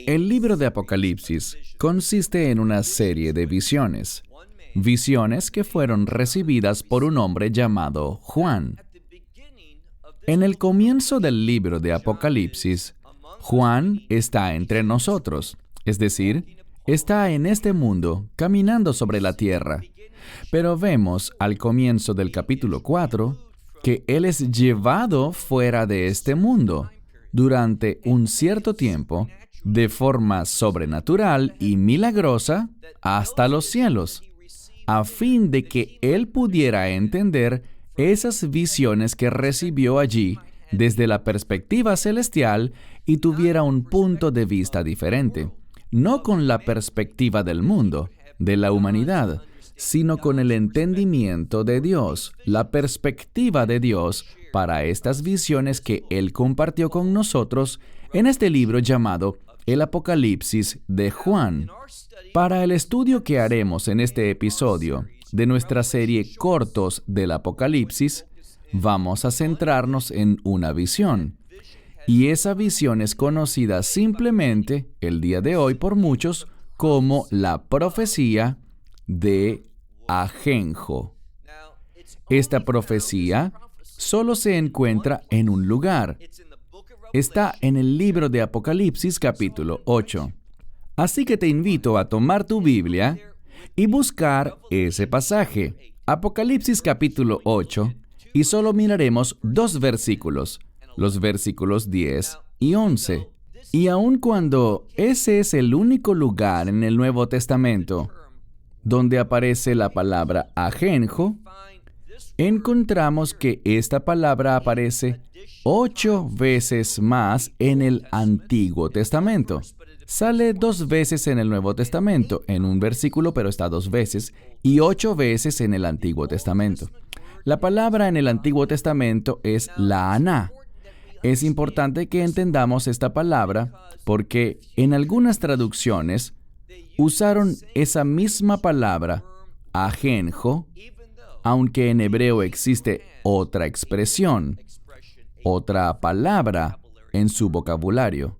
El libro de Apocalipsis consiste en una serie de visiones. Visiones que fueron recibidas por un hombre llamado Juan. En el comienzo del libro de Apocalipsis, Juan está entre nosotros, es decir, está en este mundo, caminando sobre la tierra. Pero vemos al comienzo del capítulo 4 que él es llevado fuera de este mundo durante un cierto tiempo, de forma sobrenatural y milagrosa, hasta los cielos, a fin de que él pudiera entender esas visiones que recibió allí desde la perspectiva celestial y tuviera un punto de vista diferente, no con la perspectiva del mundo, de la humanidad, sino con el entendimiento de Dios, la perspectiva de Dios para estas visiones que Él compartió con nosotros en este libro llamado El Apocalipsis de Juan. Para el estudio que haremos en este episodio de nuestra serie Cortos del Apocalipsis, vamos a centrarnos en una visión. Y esa visión es conocida simplemente el día de hoy por muchos como la profecía de Ajenjo. Esta profecía solo se encuentra en un lugar. Está en el libro de Apocalipsis capítulo 8. Así que te invito a tomar tu Biblia y buscar ese pasaje, Apocalipsis capítulo 8, y solo miraremos 2 versículos, los versículos 10 y 11. Y aun cuando ese es el único lugar en el Nuevo Testamento donde aparece la palabra ajenjo, encontramos que esta palabra aparece 8 veces más en el Antiguo Testamento. Sale 2 veces en el Nuevo Testamento, en un versículo, pero está 2 veces, y 8 veces en el Antiguo Testamento. La palabra en el Antiguo Testamento es la'aná. Es importante que entendamos esta palabra porque en algunas traducciones usaron esa misma palabra, ajenjo, aunque en hebreo existe otra expresión, otra palabra en su vocabulario.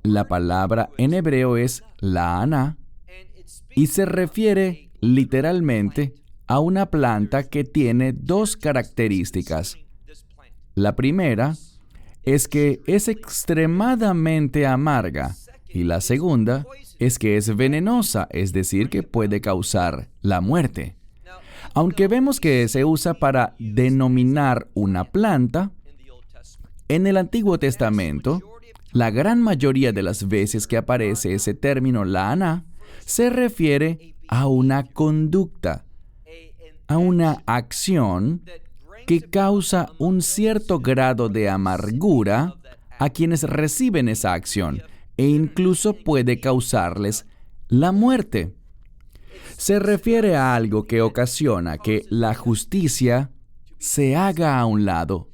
La palabra en hebreo es la'aná y se refiere literalmente a una planta que tiene 2 características. La primera es que es extremadamente amarga y la segunda es que es venenosa, es decir, que puede causar la muerte. Aunque vemos que se usa para denominar una planta, en el Antiguo Testamento, la gran mayoría de las veces que aparece ese término la'aná, se refiere a una conducta, a una acción que causa un cierto grado de amargura a quienes reciben esa acción e incluso puede causarles la muerte. Se refiere a algo que ocasiona que la justicia se haga a un lado,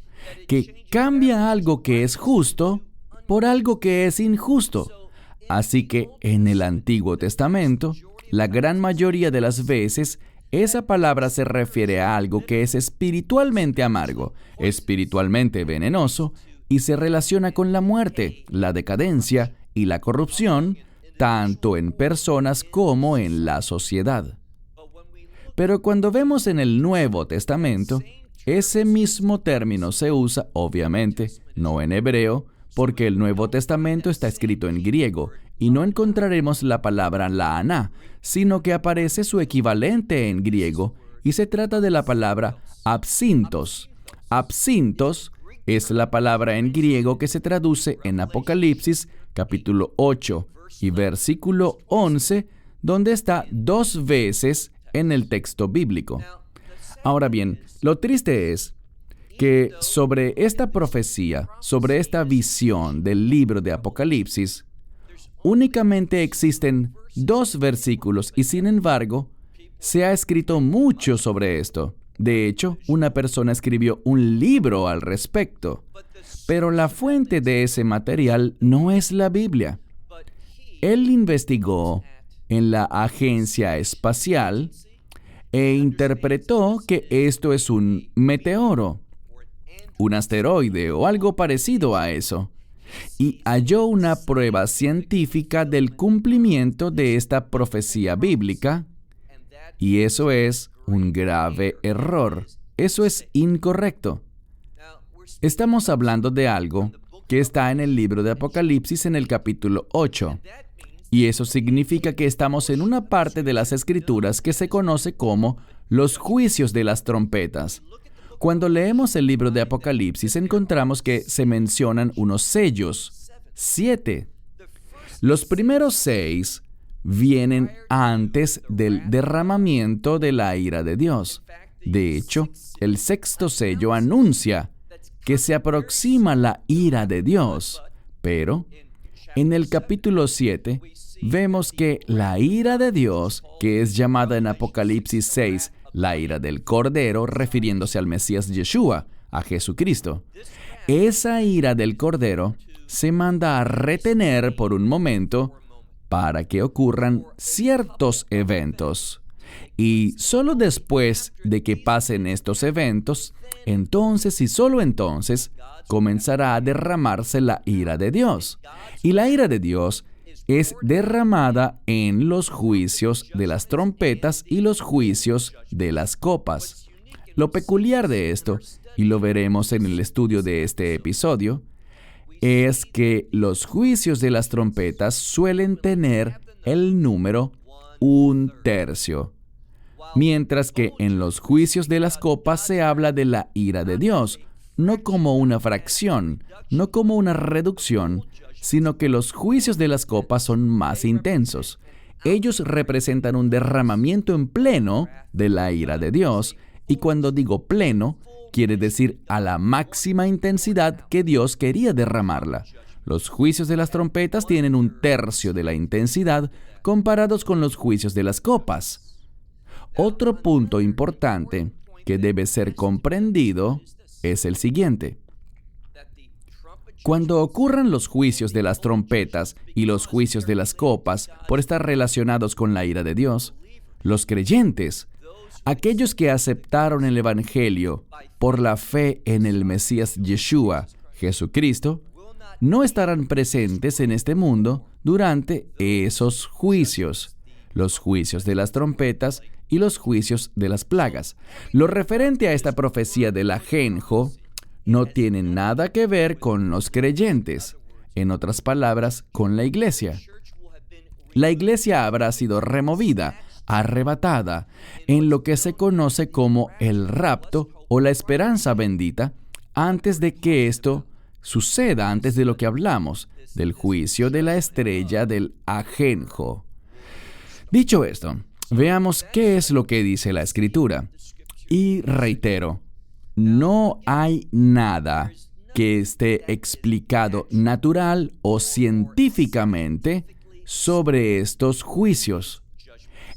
que cambia algo que es justo por algo que es injusto. Así que en el Antiguo Testamento, la gran mayoría de las veces, esa palabra se refiere a algo que es espiritualmente amargo, espiritualmente venenoso, y se relaciona con la muerte, la decadencia y la corrupción, tanto en personas como en la sociedad. Pero cuando vemos en el Nuevo Testamento, ese mismo término se usa, obviamente, no en hebreo, porque el Nuevo Testamento está escrito en griego, y no encontraremos la palabra la'aná, sino que aparece su equivalente en griego, y se trata de la palabra absintos. Absintos es la palabra en griego que se traduce en Apocalipsis capítulo 8 y versículo 11, donde está 2 veces en el texto bíblico. Ahora bien, lo triste es que sobre esta profecía, sobre esta visión del libro de Apocalipsis, únicamente existen 2 versículos y sin embargo, se ha escrito mucho sobre esto. De hecho, una persona escribió un libro al respecto. Pero la fuente de ese material no es la Biblia. Él investigó en la agencia espacial e interpretó que esto es un meteoro, un asteroide o algo parecido a eso. y halló una prueba científica del cumplimiento de esta profecía bíblica, y eso es un grave error. Eso es incorrecto. Estamos hablando de algo que está en el libro de Apocalipsis en el capítulo 8. Y eso significa que estamos en una parte de las Escrituras que se conoce como los juicios de las trompetas. Cuando leemos el libro de Apocalipsis, encontramos que se mencionan unos sellos, 7. Los primeros 6 vienen antes del derramamiento de la ira de Dios. De hecho, el sexto sello anuncia que se aproxima la ira de Dios. Pero, en el capítulo 7, vemos que la ira de Dios, que es llamada en Apocalipsis 6, la ira del Cordero, refiriéndose al Mesías Yeshua, a Jesucristo. Esa ira del Cordero se manda a retener por un momento para que ocurran ciertos eventos. Y solo después de que pasen estos eventos, entonces y solo entonces, comenzará a derramarse la ira de Dios. Y la ira de Dios es derramada en los juicios de las trompetas y los juicios de las copas. Lo peculiar de esto, y lo veremos en el estudio de este episodio, es que los juicios de las trompetas suelen tener el número 1/3, mientras que en los juicios de las copas se habla de la ira de Dios, no como una fracción, no como una reducción, sino que los juicios de las copas son más intensos. Ellos representan un derramamiento en pleno de la ira de Dios, y cuando digo pleno, quiere decir a la máxima intensidad que Dios quería derramarla. Los juicios de las trompetas tienen 1/3 de la intensidad comparados con los juicios de las copas. Otro punto importante que debe ser comprendido es el siguiente. Cuando ocurran los juicios de las trompetas y los juicios de las copas por estar relacionados con la ira de Dios, los creyentes, aquellos que aceptaron el Evangelio por la fe en el Mesías Yeshua, Jesucristo, no estarán presentes en este mundo durante esos juicios, los juicios de las trompetas y los juicios de las plagas. Lo referente a esta profecía del ajenjo no tiene nada que ver con los creyentes, en otras palabras, con la iglesia. La iglesia habrá sido removida, arrebatada, en lo que se conoce como el rapto o la esperanza bendita, antes de que esto suceda, antes de lo que hablamos, del juicio de la estrella del ajenjo. Dicho esto, veamos qué es lo que dice la Escritura. Y reitero, no hay nada que esté explicado natural o científicamente sobre estos juicios.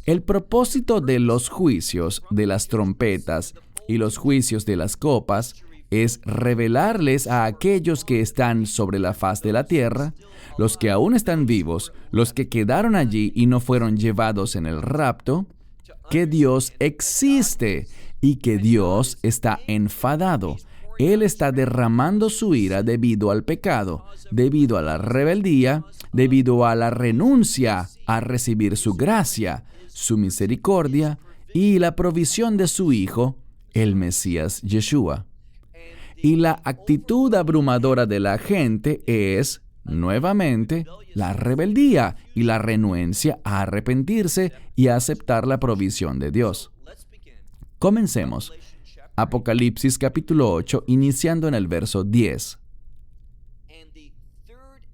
El propósito de los juicios de las trompetas y los juicios de las copas es revelarles a aquellos que están sobre la faz de la tierra, los que aún están vivos, los que quedaron allí y no fueron llevados en el rapto, que Dios existe y que Dios está enfadado. Él está derramando su ira debido al pecado, debido a la rebeldía, debido a la renuncia a recibir su gracia, su misericordia y la provisión de su Hijo, el Mesías Yeshua. Y la actitud abrumadora de la gente es, nuevamente, la rebeldía y la renuencia a arrepentirse y a aceptar la provisión de Dios. Comencemos. Apocalipsis capítulo 8, iniciando en el verso 10.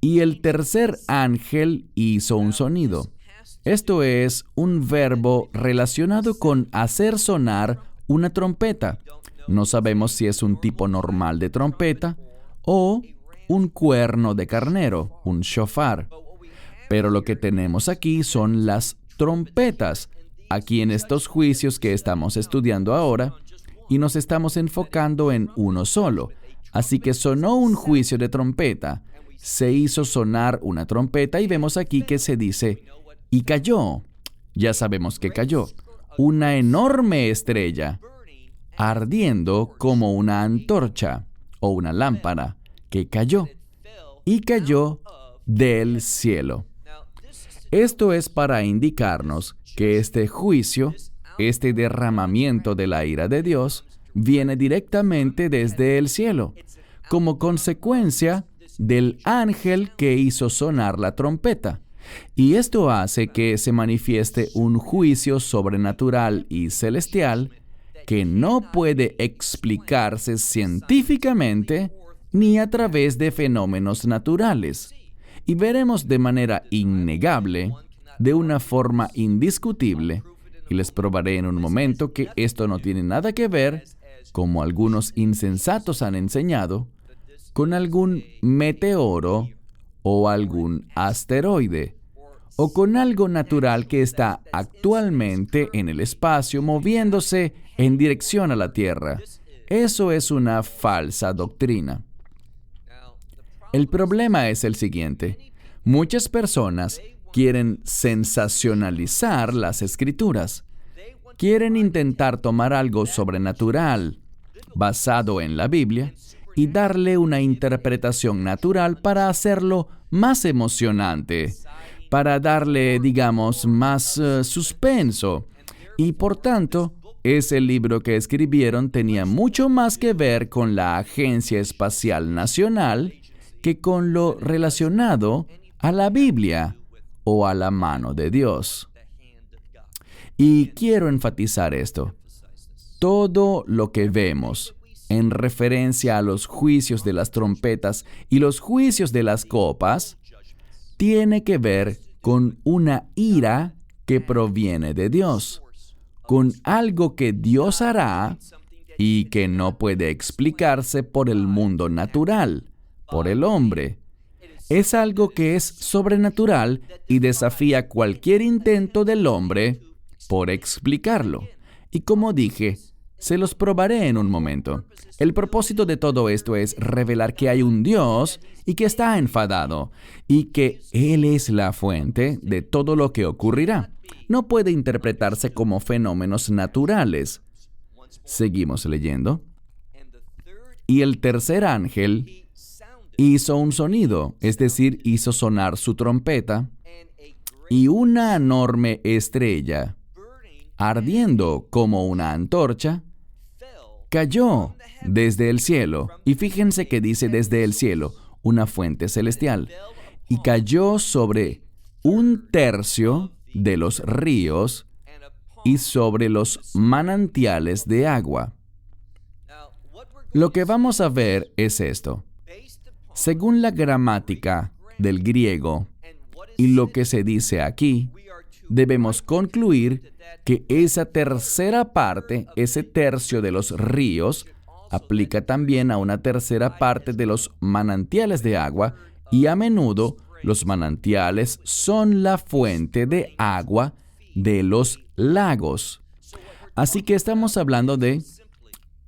Y el tercer ángel hizo un sonido. Esto es un verbo relacionado con hacer sonar una trompeta. No sabemos si es un tipo normal de trompeta o un cuerno de carnero, un shofar. Pero lo que tenemos aquí son las trompetas, aquí en estos juicios que estamos estudiando ahora, y nos estamos enfocando en uno solo. Así que sonó un juicio de trompeta, se hizo sonar una trompeta y vemos aquí que se dice, y cayó. Ya sabemos que cayó. Una enorme estrella, ardiendo como una antorcha o una lámpara, que cayó. y cayó del cielo. Esto es para indicarnos que este juicio, este derramamiento de la ira de Dios, viene directamente desde el cielo, como consecuencia del ángel que hizo sonar la trompeta. Y esto hace que se manifieste un juicio sobrenatural y celestial que no puede explicarse científicamente ni a través de fenómenos naturales. Y veremos de manera innegable, de una forma indiscutible, y les probaré en un momento que esto no tiene nada que ver, como algunos insensatos han enseñado, con algún meteoro o algún asteroide, o con algo natural que está actualmente en el espacio moviéndose en dirección a la Tierra. Eso es una falsa doctrina. El problema es el siguiente. Muchas personas quieren sensacionalizar las Escrituras. Quieren intentar tomar algo sobrenatural, basado en la Biblia, y darle una interpretación natural para hacerlo más emocionante, para darle, digamos, más suspenso. Y por tanto, ese libro que escribieron tenía mucho más que ver con la Agencia Espacial Nacional que con lo relacionado a la Biblia o a la mano de Dios. Y quiero enfatizar esto. Todo lo que vemos en referencia a los juicios de las trompetas y los juicios de las copas tiene que ver con una ira que proviene de Dios, con algo que Dios hará y que no puede explicarse por el mundo natural, por el hombre. Es algo que es sobrenatural y desafía cualquier intento del hombre por explicarlo. Y como dije, se los probaré en un momento. El propósito de todo esto es revelar que hay un Dios y que está enfadado, y que Él es la fuente de todo lo que ocurrirá. No puede interpretarse como fenómenos naturales. Seguimos leyendo. Y el tercer ángel hizo un sonido, es decir, hizo sonar su trompeta, y una enorme estrella, ardiendo como una antorcha, cayó desde el cielo. Y fíjense que dice desde el cielo, una fuente celestial, y cayó sobre 1/3 de los ríos y sobre los manantiales de agua. Lo que vamos a ver es esto. Según la gramática del griego y lo que se dice aquí, debemos concluir que esa tercera parte, ese tercio de los ríos, aplica también a una tercera parte de los manantiales de agua, y a menudo los manantiales son la fuente de agua de los lagos. Así que estamos hablando de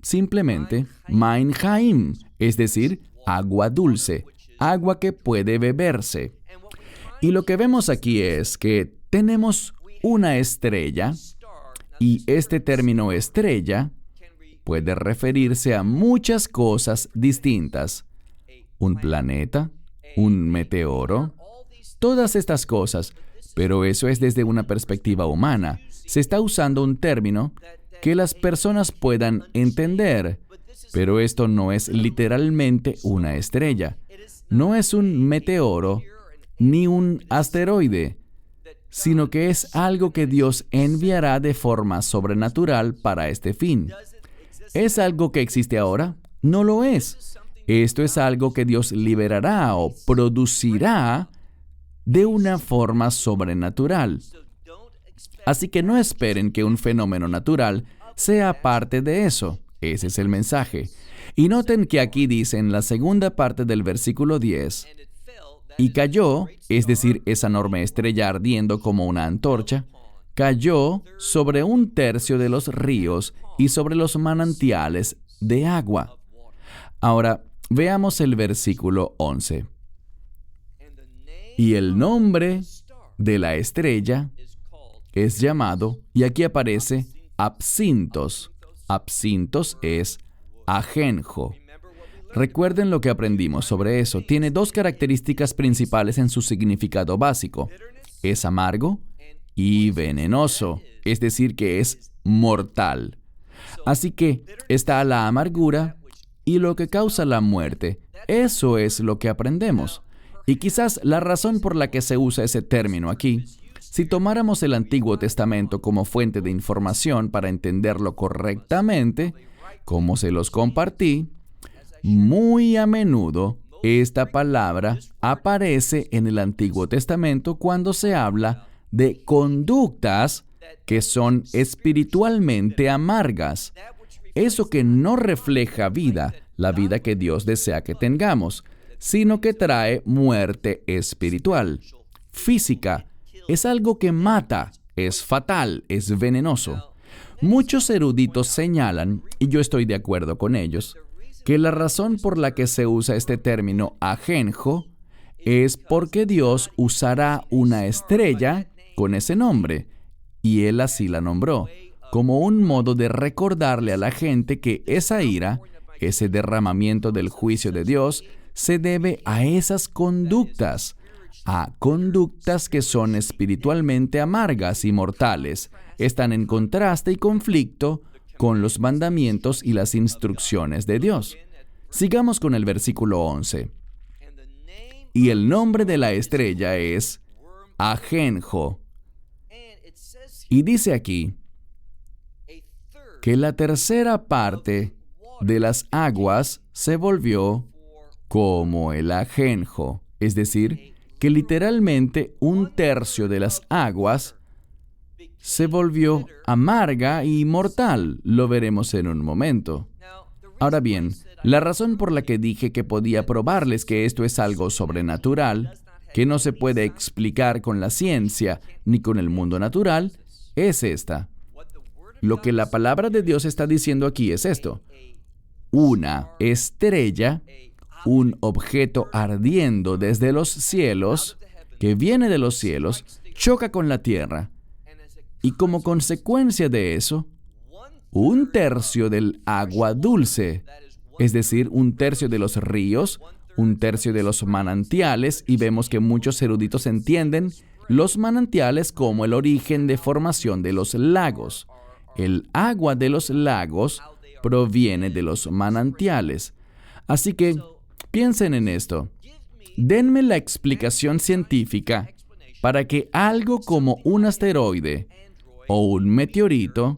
simplemente Main Haim, es decir, agua dulce, agua que puede beberse. Y lo que vemos aquí es que tenemos una estrella, y este término estrella puede referirse a muchas cosas distintas. Un planeta, un meteoro, todas estas cosas, pero eso es desde una perspectiva humana. Se está usando un término que las personas puedan entender, pero esto no es literalmente una estrella. No es un meteoro ni un asteroide, sino que es algo que Dios enviará de forma sobrenatural para este fin. ¿Es algo que existe ahora? No lo es. Esto es algo que Dios liberará o producirá de una forma sobrenatural. Así que no esperen que un fenómeno natural sea parte de eso. Ese es el mensaje. Y noten que aquí dice en la segunda parte del versículo 10, y cayó, es decir, esa enorme estrella ardiendo como una antorcha, cayó sobre 1/3 de los ríos y sobre los manantiales de agua. Ahora, veamos el versículo 11. Y el nombre de la estrella es llamado, y aquí aparece, Apsintos. Apsintos es ajenjo. Recuerden lo que aprendimos sobre eso. Tiene dos características principales en su significado básico. Es amargo y venenoso, es decir, que es mortal. Así que está la amargura y lo que causa la muerte. Eso es lo que aprendemos. Y quizás la razón por la que se usa ese término aquí, si tomáramos el Antiguo Testamento como fuente de información para entenderlo correctamente, como se los compartí, muy a menudo esta palabra aparece en el Antiguo Testamento cuando se habla de conductas que son espiritualmente amargas. Eso que no refleja vida, la vida que Dios desea que tengamos, sino que trae muerte espiritual, física. Es algo que mata, es fatal, es venenoso. Muchos eruditos señalan, y yo estoy de acuerdo con ellos, que la razón por la que se usa este término ajenjo es porque Dios usará una estrella con ese nombre, y Él así la nombró, como un modo de recordarle a la gente que esa ira, ese derramamiento del juicio de Dios, se debe a esas conductas, a conductas que son espiritualmente amargas y mortales, están en contraste y conflicto con los mandamientos y las instrucciones de Dios. Sigamos con el versículo 11. Y el nombre de la estrella es Ajenjo. Y dice aquí que la tercera parte de las aguas se volvió como el ajenjo, es decir, que literalmente un tercio de las aguas se volvió amarga y mortal. Lo veremos en un momento. Ahora bien, la razón por la que dije que podía probarles que esto es algo sobrenatural, que no se puede explicar con la ciencia ni con el mundo natural, es esta. Lo que la palabra de Dios está diciendo aquí es esto. Una estrella, un objeto ardiendo desde los cielos, que viene de los cielos, choca con la tierra. Y como consecuencia de eso, un tercio del agua dulce, es decir, un tercio de los ríos, un tercio de los manantiales, y vemos que muchos eruditos entienden los manantiales como el origen de formación de los lagos. El agua de los lagos proviene de los manantiales. Así que, piensen en esto. Denme la explicación científica para que algo como un asteroide o un meteorito,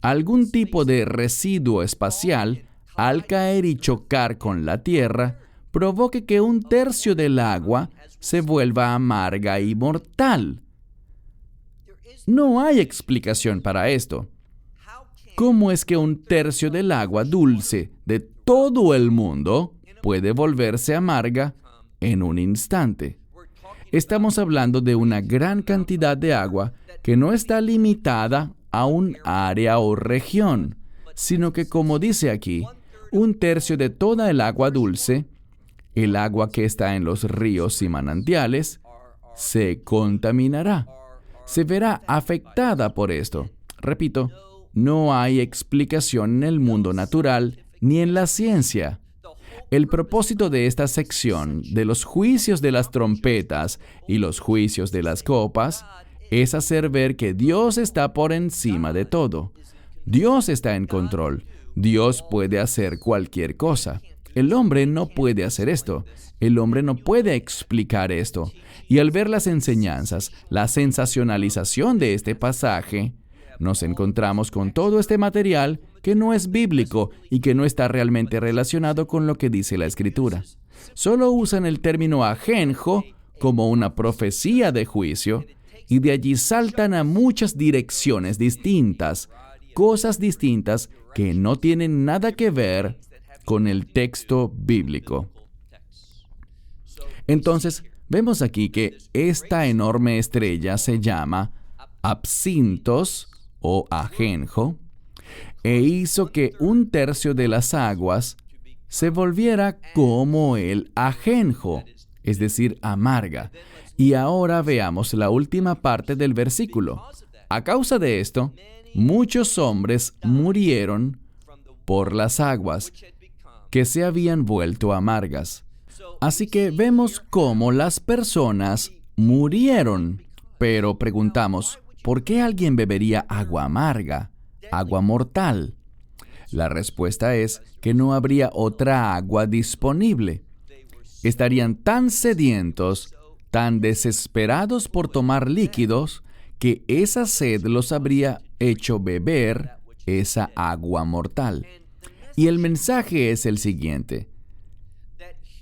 algún tipo de residuo espacial, al caer y chocar con la Tierra, provoque que un tercio del agua se vuelva amarga y mortal. No hay explicación para esto. ¿Cómo es que un tercio del agua dulce de todo el mundo puede volverse amarga en un instante? Estamos hablando de una gran cantidad de agua que no está limitada a un área o región, sino que, como dice aquí, un tercio de toda el agua dulce, el agua que está en los ríos y manantiales, se contaminará, se verá afectada por esto. Repito, no hay explicación en el mundo natural ni en la ciencia. El propósito de esta sección, de los juicios de las trompetas y los juicios de las copas, es hacer ver que Dios está por encima de todo. Dios está en control. Dios puede hacer cualquier cosa. El hombre no puede hacer esto. El hombre no puede explicar esto. Y al ver las enseñanzas, la sensacionalización de este pasaje, nos encontramos con todo este material que no es bíblico y que no está realmente relacionado con lo que dice la Escritura. Solo usan el término ajenjo como una profecía de juicio y de allí saltan a muchas direcciones distintas, cosas distintas que no tienen nada que ver con el texto bíblico. Entonces, vemos aquí que esta enorme estrella se llama Apsintos o ajenjo, e hizo que un tercio de las aguas se volviera como el ajenjo, es decir, amarga. Y ahora veamos la última parte del versículo. A causa de esto, muchos hombres murieron por las aguas. que se habían vuelto amargas. Así que vemos cómo las personas murieron. Pero preguntamos, ¿por qué alguien bebería agua amarga, agua mortal? La respuesta es que no habría otra agua disponible. Estarían tan sedientos, tan desesperados por tomar líquidos, que esa sed los habría hecho beber esa agua mortal. Y el mensaje es el siguiente: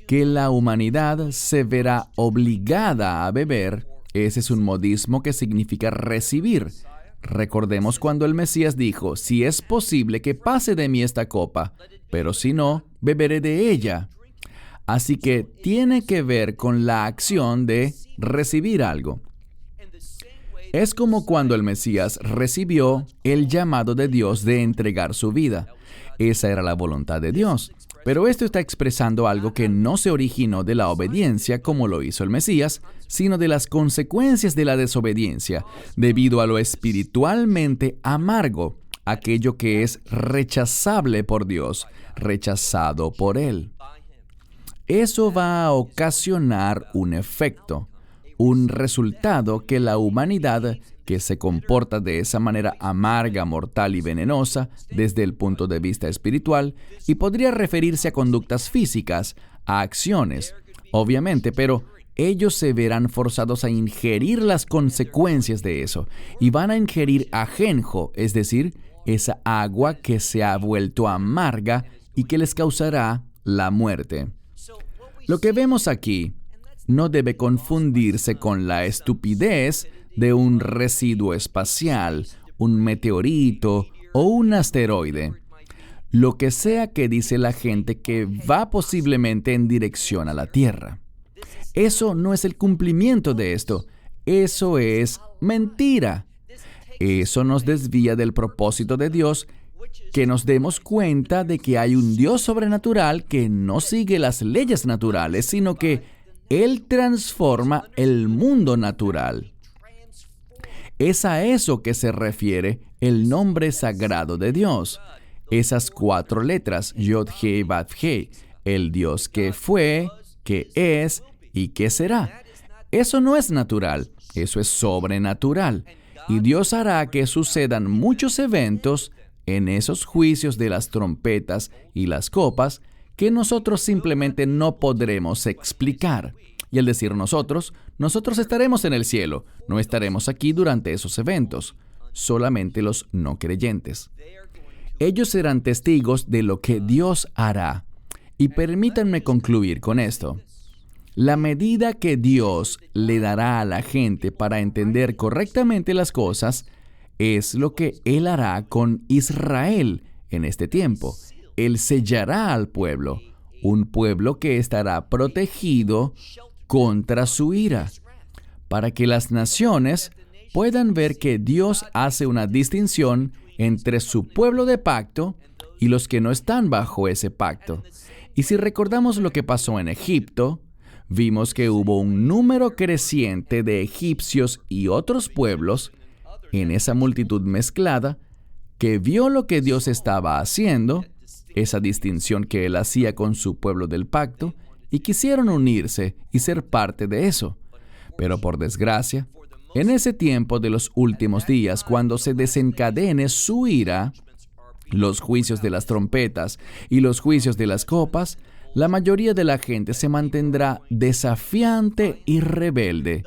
que la humanidad se verá obligada a beber. Ese es un modismo que significa recibir. Recordemos cuando el Mesías dijo, si es posible que pase de mí esta copa, pero si no, beberé de ella. Así que tiene que ver con la acción de recibir algo. Es como cuando el Mesías recibió el llamado de Dios de entregar su vida. Esa era la voluntad de Dios. Pero esto está expresando algo que no se originó de la obediencia como lo hizo el Mesías, sino de las consecuencias de la desobediencia, debido a lo espiritualmente amargo, aquello que es rechazable por Dios, rechazado por Él. Eso va a ocasionar un efecto, un resultado que la humanidad, que se comporta de esa manera amarga, mortal y venenosa desde el punto de vista espiritual, y podría referirse a conductas físicas, a acciones, obviamente, pero ellos se verán forzados a ingerir las consecuencias de eso, y van a ingerir ajenjo, es decir, esa agua que se ha vuelto amarga y que les causará la muerte. Lo que vemos aquí no debe confundirse con la estupidez de un residuo espacial, un meteorito o un asteroide. Lo que sea que dice la gente que va posiblemente en dirección a la Tierra. Eso no es el cumplimiento de esto. Eso es mentira. Eso nos desvía del propósito de Dios, que nos demos cuenta de que hay un Dios sobrenatural que no sigue las leyes naturales, sino que Él transforma el mundo natural. Es a eso que se refiere el nombre sagrado de Dios. Esas 4 letras, Yod-He, Vav-He, el Dios que fue, que es y que será. Eso no es natural, eso es sobrenatural. Y Dios hará que sucedan muchos eventos en esos juicios de las trompetas y las copas que nosotros simplemente no podremos explicar. Y al decir nosotros estaremos en el cielo, no estaremos aquí durante esos eventos, solamente los no creyentes. Ellos serán testigos de lo que Dios hará. Y permítanme concluir con esto. La medida que Dios le dará a la gente para entender correctamente las cosas es lo que Él hará con Israel en este tiempo. Él sellará al pueblo, un pueblo que estará protegido contra su ira, para que las naciones puedan ver que Dios hace una distinción entre su pueblo de pacto y los que no están bajo ese pacto. Y si recordamos lo que pasó en Egipto, vimos que hubo un número creciente de egipcios y otros pueblos en esa multitud mezclada que vio lo que Dios estaba haciendo, esa distinción que Él hacía con su pueblo del pacto, y quisieron unirse y ser parte de eso. Pero por desgracia, en ese tiempo de los últimos días, cuando se desencadene su ira, los juicios de las trompetas y los juicios de las copas, la mayoría de la gente se mantendrá desafiante y rebelde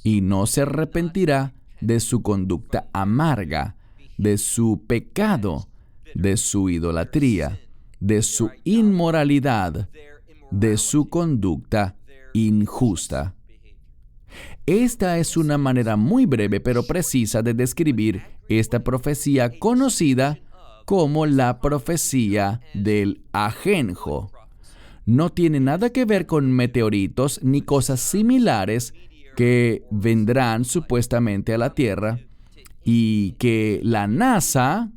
y no se arrepentirá de su conducta amarga, de su pecado, de su idolatría, de su inmoralidad, de su conducta injusta. Esta es una manera muy breve pero precisa de describir esta profecía conocida como la profecía del ajenjo. No tiene nada que ver con meteoritos ni cosas similares que vendrán supuestamente a la Tierra y que la NASA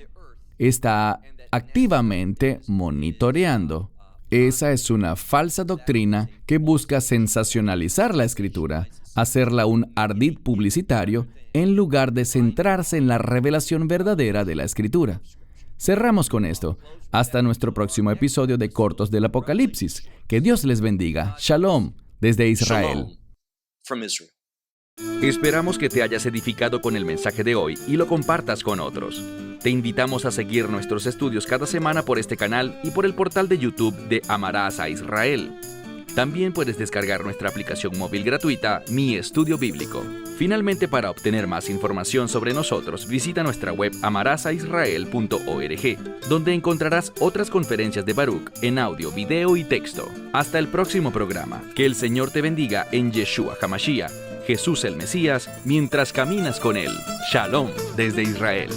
está activamente monitoreando. Esa es una falsa doctrina que busca sensacionalizar la Escritura, hacerla un ardid publicitario, en lugar de centrarse en la revelación verdadera de la Escritura. Cerramos con esto. Hasta nuestro próximo episodio de Cortos del Apocalipsis. Que Dios les bendiga. Shalom desde Israel. Esperamos que te hayas edificado con el mensaje de hoy y lo compartas con otros. Te invitamos a seguir nuestros estudios cada semana por este canal y por el portal de YouTube de Amarás a Israel. También puedes descargar nuestra aplicación móvil gratuita, Mi Estudio Bíblico. Finalmente, para obtener más información sobre nosotros, visita nuestra web amarasaisrael.org, donde encontrarás otras conferencias de Baruch en audio, video y texto. Hasta el próximo programa. Que el Señor te bendiga en Yeshua HaMashiach, Jesús el Mesías, mientras caminas con Él. Shalom desde Israel.